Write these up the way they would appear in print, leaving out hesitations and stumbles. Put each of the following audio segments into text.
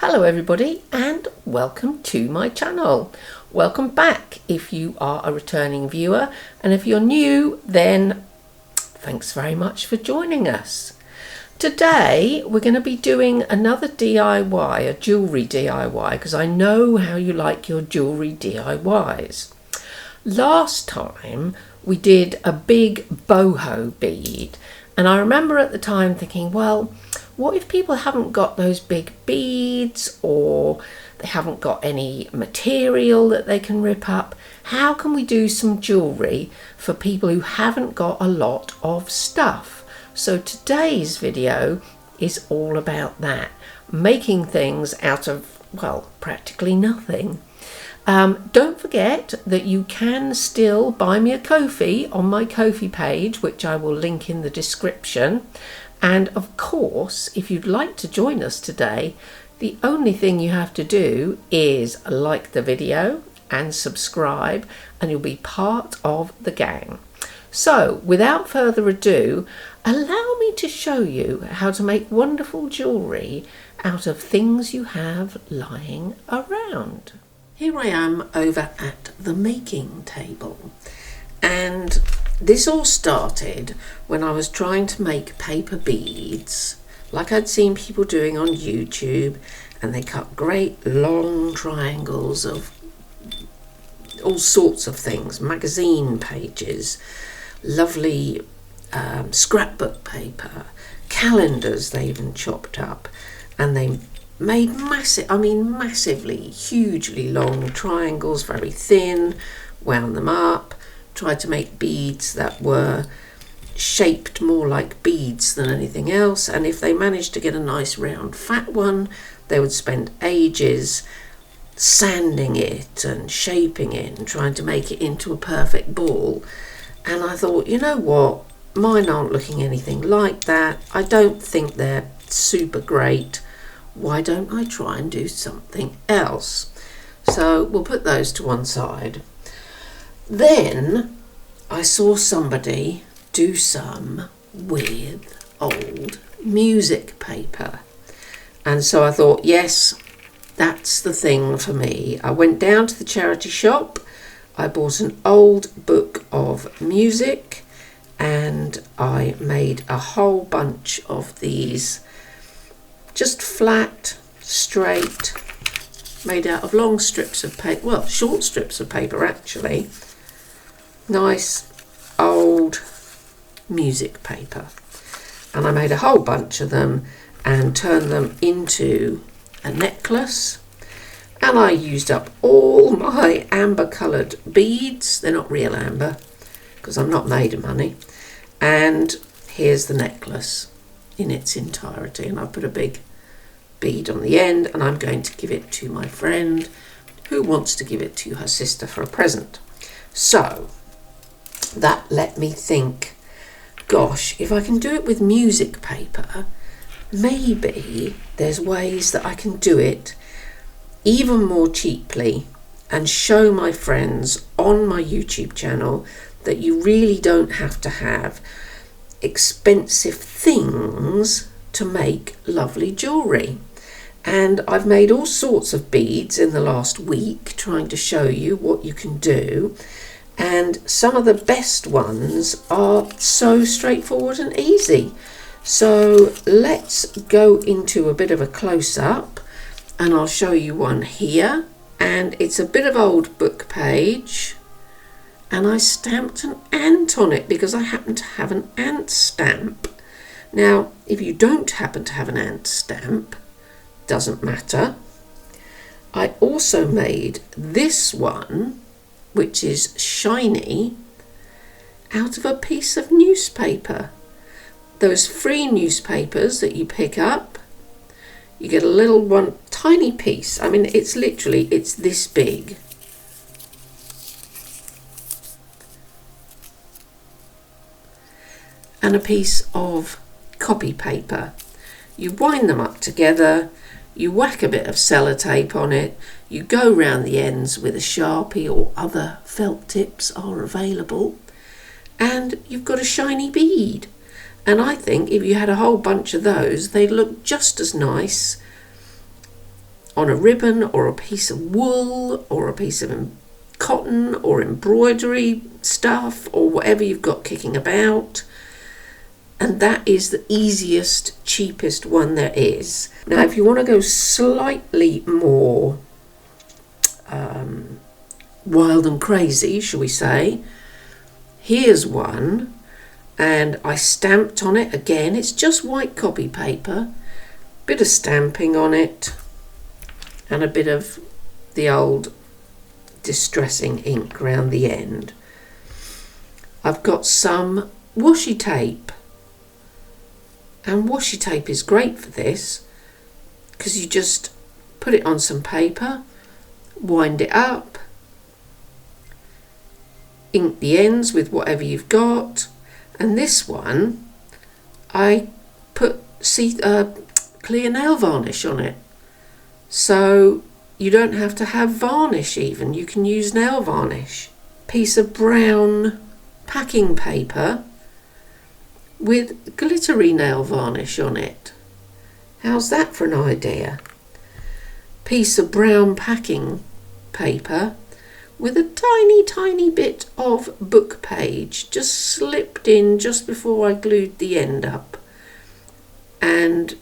Hello everybody and welcome to my channel. Welcome back if you are a returning viewer, and if you're new then thanks very much for joining us. Today we're going to be doing another DIY, a jewellery DIY, because I know how you like your jewellery DIYs. Last time we did a big boho bead, and I remember at the time thinking, well, what if people haven't got those big beads, or they haven't got any material that they can rip up? How can we do some jewellery for people who haven't got a lot of stuff? So today's video is all about that, making things out of, well, practically nothing. Don't forget that you can still buy me a Ko-fi on my Ko-fi page, which I will link in the description. And of course, if you'd like to join us today, the only thing you have to do is like the video and subscribe, and you'll be part of the gang. So without further ado, allow me to show you how to make wonderful jewellery out of things you have lying around. Here I am over at the making table, and this all started when I was trying to make paper beads like I'd seen people doing on YouTube, and they cut great long triangles of all sorts of things, magazine pages, lovely scrapbook paper, calendars they even chopped up, and they made massively, hugely long triangles, very thin, wound them up, tried to make beads that were shaped more like beads than anything else, and if they managed to get a nice round fat one, they would spend ages sanding it and shaping it and trying to make it into a perfect ball. And I thought, you know what, mine aren't looking anything like that. I don't think they're super great. Why don't I try and do something else? So we'll put those to one side. Then I saw somebody do some with old music paper, and so I thought, yes, that's the thing for me. I went down to the charity shop, I bought an old book of music, and I made a whole bunch of these, just flat, straight, made out of long strips of paper, well, short strips of paper actually. Nice old music paper, and I made a whole bunch of them and turned them into a necklace, and I used up all my amber coloured beads. They're not real amber because I'm not made of money, and here's the necklace in its entirety, and I put a big bead on the end, and I'm going to give it to my friend who wants to give it to her sister for a present. So that let me think, gosh, if I can do it with music paper, maybe there's ways that I can do it even more cheaply and show my friends on my YouTube channel that you really don't have to have expensive things to make lovely jewellery. And I've made all sorts of beads in the last week trying to show you what you can do. And some of the best ones are so straightforward and easy. So let's go into a bit of a close-up, and I'll show you one here. And it's a bit of old book page, and I stamped an ant on it because I happen to have an ant stamp. Now, if you don't happen to have an ant stamp, doesn't matter. I also made this one, which is shiny, out of a piece of newspaper. Those free newspapers that you pick up, you get a little one, tiny piece. I mean, it's literally, it's this big. And a piece of copy paper. You wind them up together, you whack a bit of sellotape on it, you go round the ends with a Sharpie, or other felt tips are available, and you've got a shiny bead. And I think if you had a whole bunch of those, they'd look just as nice on a ribbon or a piece of wool or a piece of cotton or embroidery stuff or whatever you've got kicking about. And that is the easiest, cheapest one there is. Now, if you want to go slightly more wild and crazy, shall we say, here's one, and I stamped on it again. It's just white copy paper, bit of stamping on it, and a bit of the old distressing ink around the end. I've got some washi tape, and washi tape is great for this because you just put it on some paper, wind it up, ink the ends with whatever you've got, and this one I put clear nail varnish on it, so you don't have to have varnish even, you can use nail varnish. Piece of brown packing paper with glittery nail varnish on it. How's that for an idea? Piece of brown packing paper with a tiny bit of book page just slipped in just before I glued the end up, and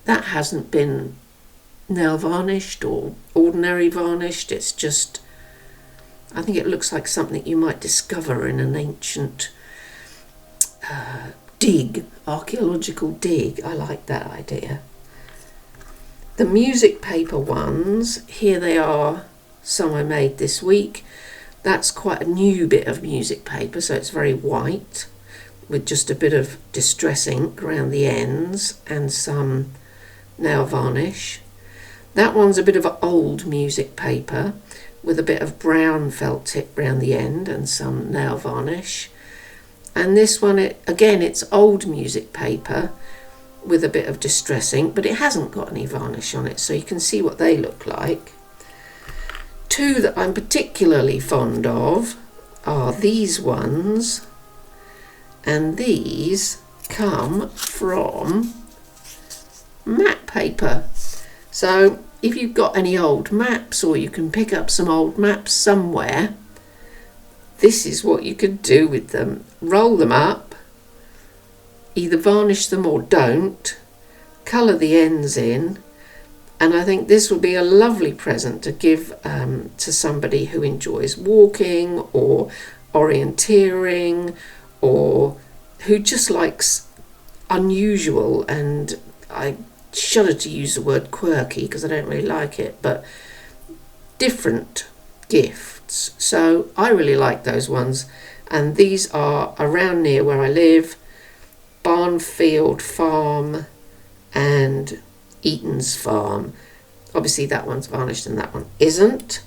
that hasn't been nail varnished or ordinary varnished. It's just, I think it looks like something you might discover in an ancient archaeological dig. I like that idea. The music paper ones, here they are, some I made this week. That's quite a new bit of music paper, so it's very white with just a bit of distress ink around the ends and some nail varnish. That one's a bit of an old music paper with a bit of brown felt tip around the end and some nail varnish. And this one, it's old music paper with a bit of distress ink, but it hasn't got any varnish on it, so you can see what they look like. Two that I'm particularly fond of are these ones, and these come from map paper. So if you've got any old maps, or you can pick up some old maps somewhere, this is what you could do with them. Roll them up, either varnish them or don't, colour the ends in, and I think this would be a lovely present to give to somebody who enjoys walking or orienteering, or who just likes unusual, and I shudder to use the word quirky because I don't really like it, but different gifts. So I really like those ones, and these are around near where I live, Barnfield Farm and Eaton's Farm. Obviously that one's varnished and that one isn't.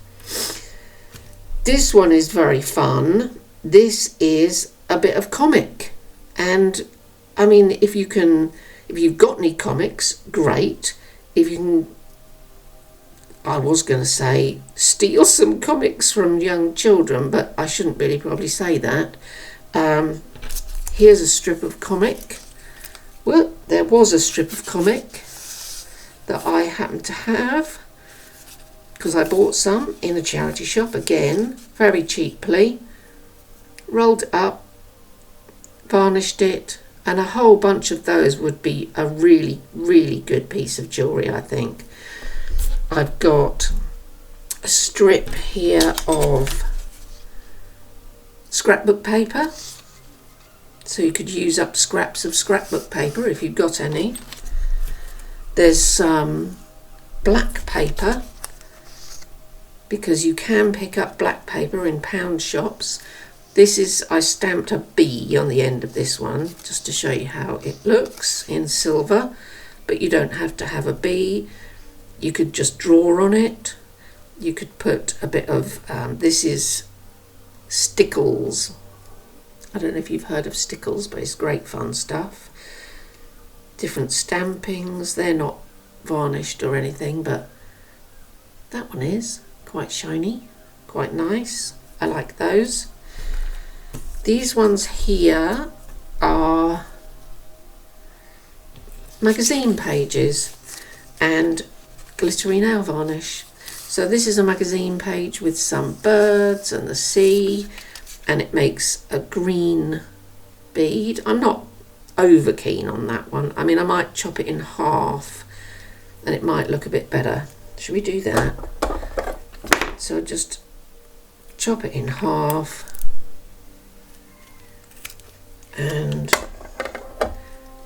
This one is very fun. This is a bit of comic, and I mean, if you've got any comics, great. If you can, I was going to say steal some comics from young children, but I shouldn't really probably say that. Here's a strip of comic. Well, there was a strip of comic that I happened to have because I bought some in a charity shop, again, very cheaply. Rolled it up, varnished it, and a whole bunch of those would be a really good piece of jewellery, I think. I've got a strip here of scrapbook paper, so you could use up scraps of scrapbook paper if you've got any. There's some black paper, because you can pick up black paper in pound shops. This is, I stamped a B on the end of this one just to show you how it looks in silver, but you don't have to have a B. You could just draw on it. You could put a bit of, this is stickles. I don't know if you've heard of stickles, but it's great fun stuff. Different stampings. They're not varnished or anything, but that one is quite shiny, quite nice. I like those. These ones here are magazine pages, and glittery nail varnish. So this is a magazine page with some birds and the sea, and it makes a green bead. I'm not over keen on that one. I mean, I might chop it in half and it might look a bit better. Should we do that? So just chop it in half, and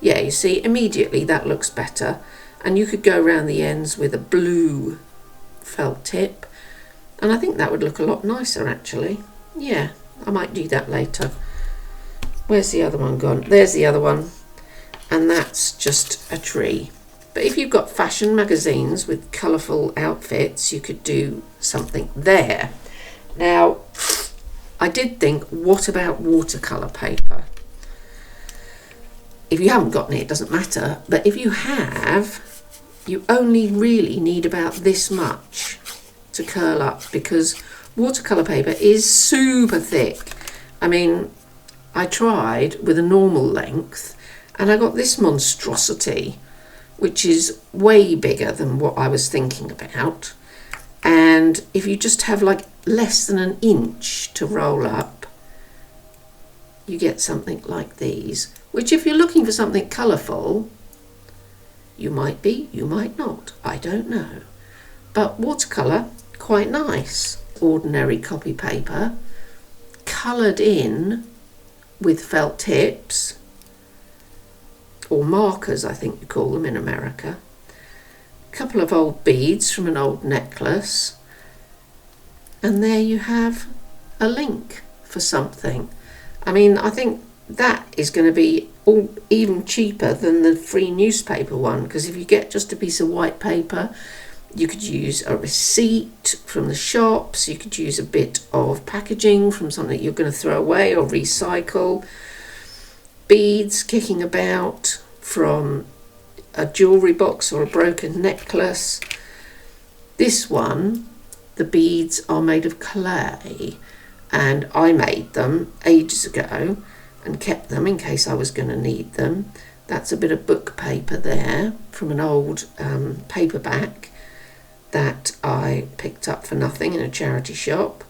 yeah, you see, immediately that looks better. And you could go around the ends with a blue felt tip, and I think that would look a lot nicer actually. Yeah, I might do that later. Where's the other one gone? There's the other one, and that's just a tree. But if you've got fashion magazines with colourful outfits, you could do something there. Now, I did think, what about watercolour paper? If you haven't got any, it doesn't matter, but if you have, you only really need about this much to curl up, because watercolour paper is super thick. I mean, I tried with a normal length and I got this monstrosity, which is way bigger than what I was thinking about. And if you just have like less than an inch to roll up, you get something like these, which if you're looking for something colourful, you might be, you might not, I don't know. But watercolour, quite nice. Ordinary copy paper, coloured in with felt tips, or markers I think you call them in America. A couple of old beads from an old necklace, and there you have a link for something. I mean, I think that is going to be even cheaper than the free newspaper one, because if you get just a piece of white paper, you could use a receipt from the shops, you could use a bit of packaging from something you're going to throw away or recycle, beads kicking about from a jewellery box or a broken necklace. This one, the beads are made of clay, and I made them ages ago and kept them in case I was going to need them. That's a bit of book paper there from an old paperback that I picked up for nothing in a charity shop.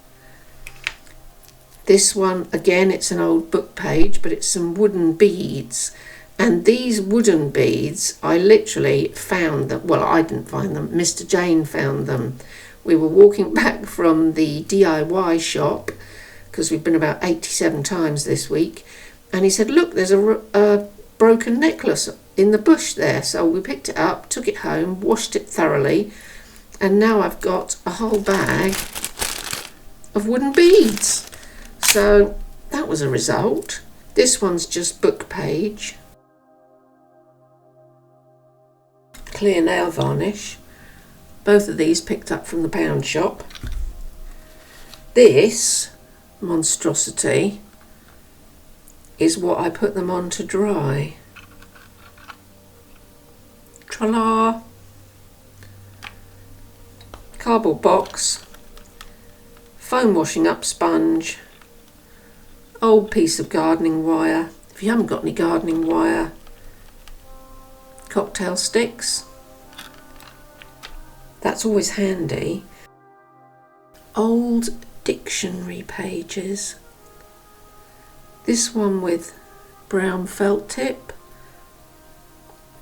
This one, again, it's an old book page, but it's some wooden beads. And these wooden beads, I literally found them. Well, I didn't find them. Mr. Jane found them. We were walking back from the DIY shop, because we've been about 87 times this week. And he said, look, there's a broken necklace in the bush there. So we picked it up, took it home, washed it thoroughly. And now I've got a whole bag of wooden beads. So that was a result. This one's just book page. Clear nail varnish. Both of these picked up from the pound shop. This monstrosity is what I put them on to dry. Tra-la! Cardboard box, foam washing up sponge, old piece of gardening wire. If you haven't got any gardening wire, cocktail sticks. That's always handy. Old dictionary pages. This one with brown felt tip.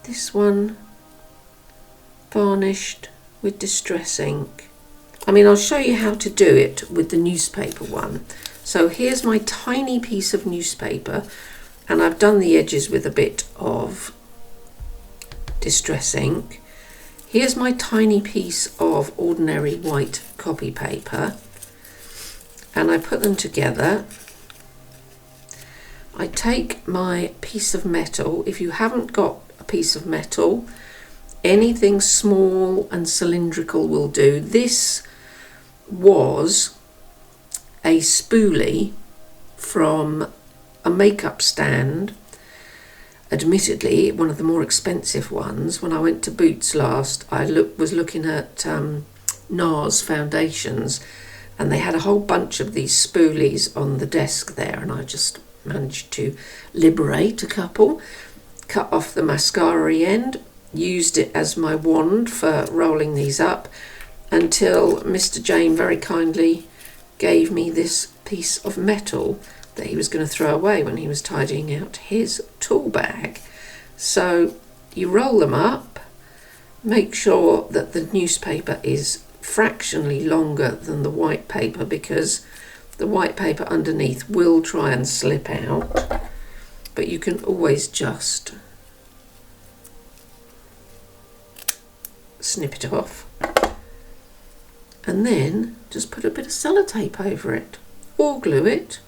This one varnished with distress ink. I mean, I'll show you how to do it with the newspaper one. So here's my tiny piece of newspaper, and I've done the edges with a bit of distress ink. Here's my tiny piece of ordinary white copy paper, and I put them together. I take my piece of metal. If you haven't got a piece of metal, anything small and cylindrical will do. This was a spoolie from a makeup stand, admittedly one of the more expensive ones. When I went to Boots last, I was looking at NARS foundations, and they had a whole bunch of these spoolies on the desk there, and I just managed to liberate a couple, cut off the mascara end, used it as my wand for rolling these up until Mr. Jane very kindly gave me this piece of metal that he was going to throw away when he was tidying out his tool bag. So you roll them up, make sure that the newspaper is fractionally longer than the white paper, because the white paper underneath will try and slip out, but you can always just snip it off, and then just put a bit of sellotape over it, or glue it,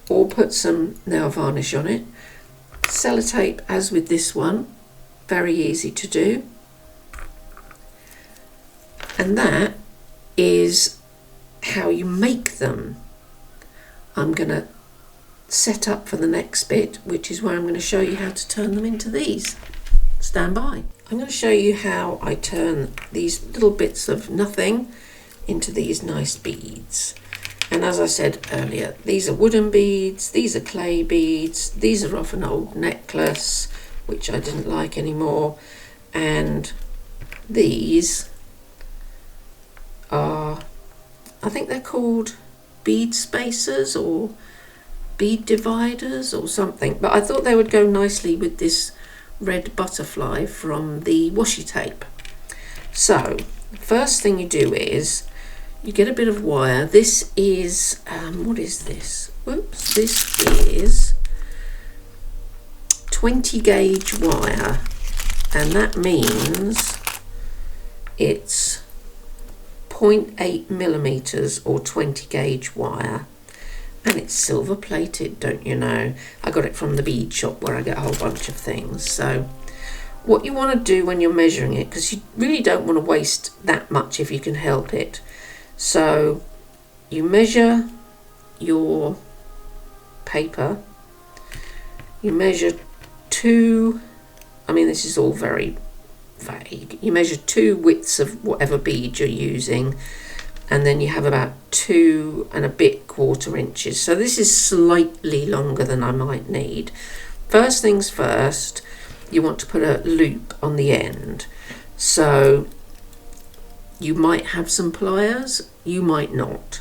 or put some nail varnish on it. Sellotape, as with this one, very easy to do. And that is how you make them. I'm going to set up for the next bit, which is where I'm going to show you how to turn them into these. Stand by. I'm going to show you how I turn these little bits of nothing into these nice beads. And as I said earlier, these are wooden beads, these are clay beads, these are off an old necklace, which I didn't like anymore, and these are, I think they're called bead spacers or bead dividers or something, but I thought they would go nicely with this red butterfly from the washi tape. So first thing you do is you get a bit of wire. This is what is this? Whoops, this is 20 gauge wire, and that means it's 0.8 millimeters or 20 gauge wire, and it's silver plated, don't you know? I got it from the bead shop where I get a whole bunch of things. So what you want to do when you're measuring it, because you really don't want to waste that much if you can help it, so you measure your paper, you measure two, I mean this is all very vague, you measure 2 widths of whatever bead you're using, and then you have about 2 and a bit quarter inches. So this is slightly longer than I might need. First things first, you want to put a loop on the end. So you might have some pliers, you might not.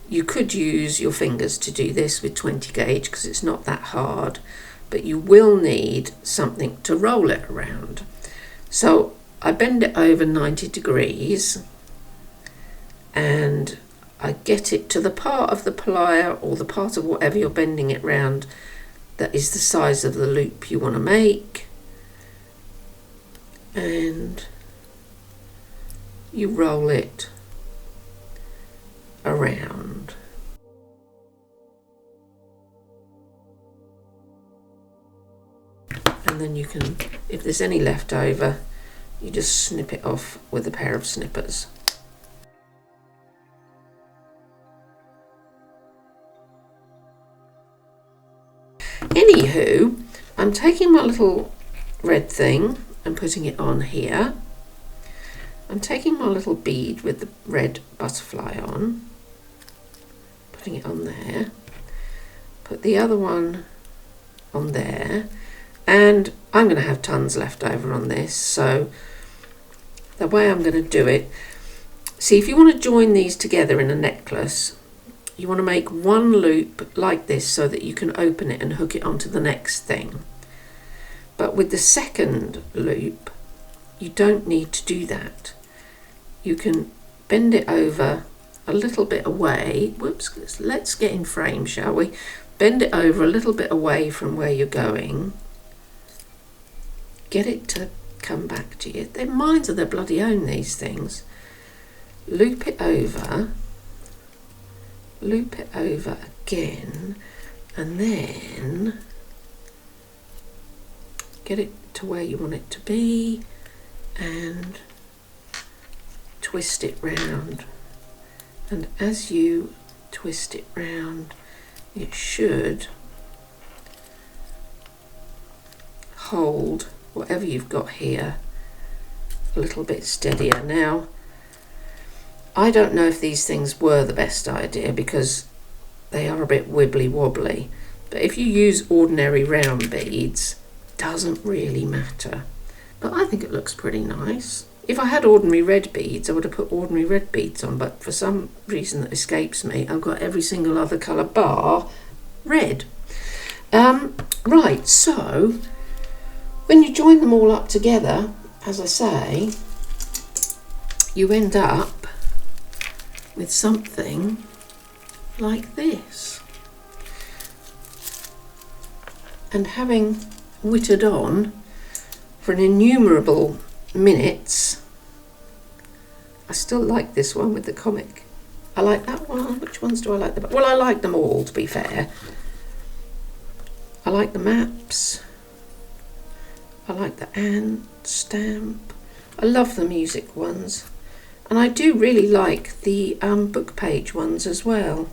You could use your fingers to do this with 20 gauge because it's not that hard, but you will need something to roll it around. So I bend it over 90 degrees and I get it to the part of the plier or the part of whatever you're bending it round that is the size of the loop you want to make, and you roll it around. And then you can, if there's any left over, you just snip it off with a pair of snippers. Anywho, I'm taking my little red thing and putting it on here. I'm taking my little bead with the red butterfly on, putting it on there, put the other one on there, and I'm going to have tons left over on this, so the way I'm going to do it, see, if you want to join these together in a necklace, you want to make one loop like this so that you can open it and hook it onto the next thing. But with the second loop, you don't need to do that. You can bend it over a little bit away. Whoops, let's get in frame, shall we? Bend it over a little bit away from where you're going. Get it to come back to you. Their minds are their bloody own, these things. Loop it over again, and then get it to where you want it to be and twist it round. And as you twist it round, it should hold whatever you've got here a little bit steadier. Now, I don't know if these things were the best idea because they are a bit wibbly wobbly, but if you use ordinary round beads, doesn't really matter. But I think it looks pretty nice. If I had ordinary red beads, I would have put ordinary red beads on, but for some reason that escapes me, I've got every single other colour bar red. Right, so when you join them all up together, as I say, you end up with something like this. And having whittled on for an innumerable minutes, I still like this one with the comic. I like that one. Which ones do I like? Well, I like them all, to be fair. I like the maps. I like the ant stamp. I love the music ones. And I do really like the book page ones as well.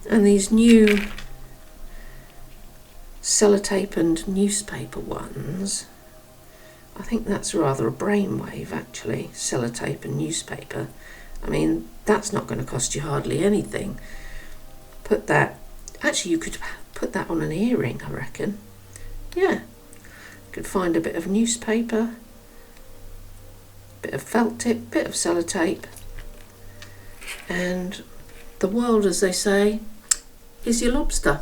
And these new sellotape and newspaper ones. I think that's rather a brainwave, actually, sellotape and newspaper. I mean, that's not going to cost you hardly anything. Put that, actually you could put that on an earring, I reckon. Yeah, you could find a bit of newspaper, bit of felt tip, bit of sellotape, and the world, as they say, is your lobster.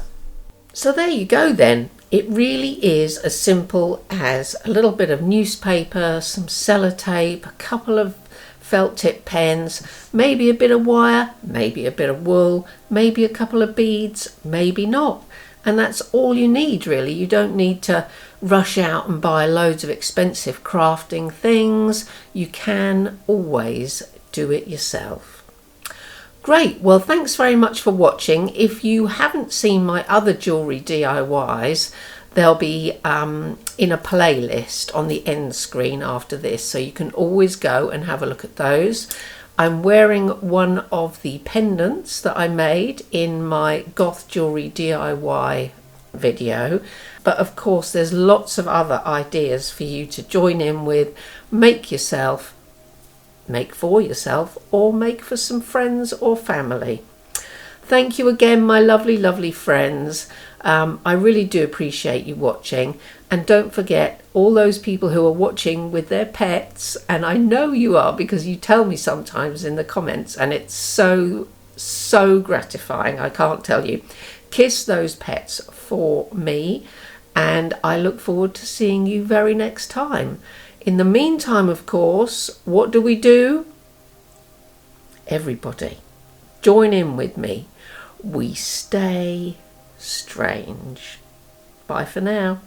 So there you go then. It really is as simple as a little bit of newspaper, some sellotape, a couple of felt tip pens, maybe a bit of wire, maybe a bit of wool, maybe a couple of beads, maybe not. And that's all you need, really. You don't need to rush out and buy loads of expensive crafting things. You can always do it yourself. Great, well thanks very much for watching. If you haven't seen my other jewellery DIYs, they'll be in a playlist on the end screen after this, so you can always go and have a look at those. I'm wearing one of the pendants that I made in my goth jewellery DIY video, but of course there's lots of other ideas for you to join in with, make yourself, make for yourself, or make for some friends or family. Thank you again, my lovely friends. I really do appreciate you watching, and don't forget all those people who are watching with their pets, and I know you are because you tell me sometimes in the comments, and it's so gratifying, I can't tell you. Kiss those pets for me, and I look forward to seeing you very next time. In the meantime, of course, what do? Everybody, join in with me. We stay strange. Bye for now.